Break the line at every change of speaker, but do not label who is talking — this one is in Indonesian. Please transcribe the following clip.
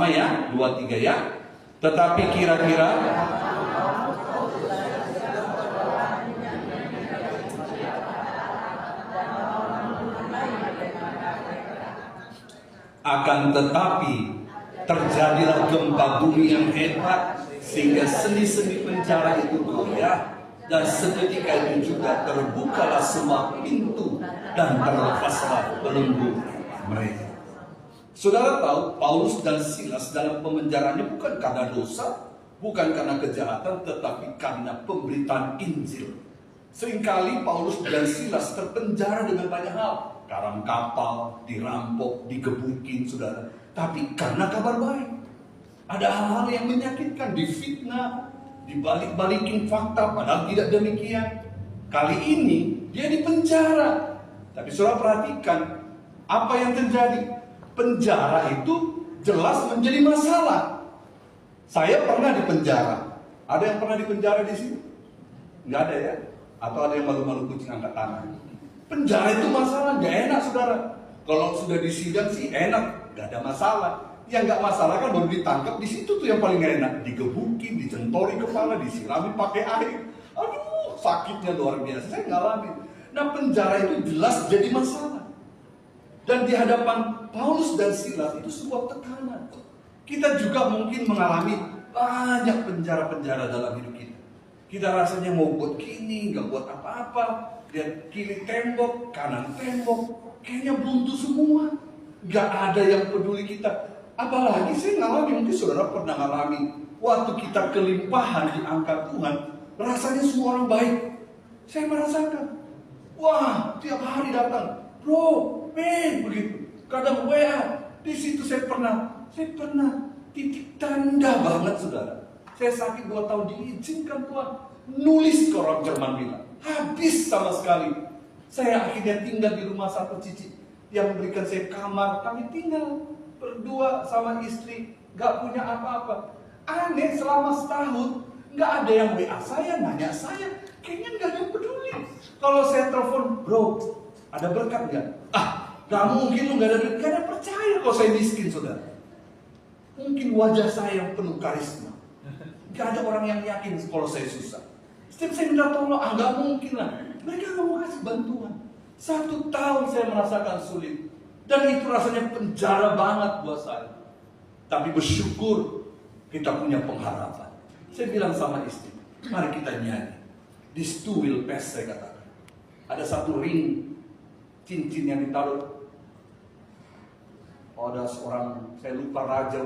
ya, 2, 3 ya. Tetapi kira-kira akan tetapi terjadilah gempa bumi yang hebat sehingga sendi-sendi penjara itu goyah, dan seketika itu juga terbukalah semua pintu dan terlepaslah belenggu mereka. Saudara tahu, Paulus dan Silas dalam pemenjaranya bukan karena dosa, bukan karena kejahatan, tetapi karena pemberitaan Injil. Seringkali Paulus dan Silas terpenjara dengan banyak hal. Karam kapal, dirampok, digebukin, saudara. Tapi karena kabar baik. Ada hal-hal yang menyakitkan, difitnah, dibalik-balikin fakta, padahal tidak demikian. Kali ini dia dipenjara. Tapi saudara perhatikan, apa yang terjadi? Penjara itu jelas menjadi masalah. Saya pernah di penjara. Ada yang pernah di penjara di sini? Nggak ada ya? Atau ada yang malu-malu kucing angkat tangan? Penjara itu masalah, nggak enak saudara. Kalau sudah di sidang sih enak, nggak ada masalah. Yang nggak masalah kan baru ditangkap, di situ tuh yang paling nggak enak. Digebukin, dicentori kepala, disirami pakai air. Aduh, sakitnya luar biasa. Saya ngalamin. Nah, penjara itu jelas jadi masalah. Dan di hadapan Paulus dan Silas itu sebuah tekanan. Kita juga mungkin mengalami banyak penjara-penjara dalam hidup kita. Kita rasanya mau buat gini, nggak buat apa-apa. Lihat kiri tembok, kanan tembok, kayaknya buntu semua. Nggak ada yang peduli kita. Apalagi saya ngalami, mungkin saudara pernah ngalami. Waktu kita kelimpahan diangkat Tuhan, rasanya semua orang baik. Saya merasakan, wah tiap hari datang, bro, men, begitu. Kadang WA, di situ saya pernah titik tanda banget saudara. Saya sakit 2 tahun diizinkan Tuhan nulis ke orang Jerman bilang, habis sama sekali. Saya akhirnya tinggal di rumah satu cici yang memberikan saya kamar. Kami tinggal berdua sama istri, gak punya apa-apa. Aneh, selama setahun gak ada yang WA saya, nanya saya, kayaknya gak ada yang peduli. Kalau saya telepon, bro, ada berkat gak? Gak mungkin lu gak ada duit. Gak ada percaya kalau saya miskin saudara. Mungkin wajah saya yang penuh karisma. Gak ada orang yang yakin kalau saya susah. Setiap saya minta tolong, gak mungkin lah. Mereka gak mau kasih bantuan. 1 tahun saya merasakan sulit. Dan itu rasanya penjara banget buat saya. Tapi bersyukur kita punya pengharapan. Saya bilang sama istri, mari kita nyanyi. This too will pass, saya katakan. Ada satu ring cincin yang ditaruh. Ada seorang, saya lupa raja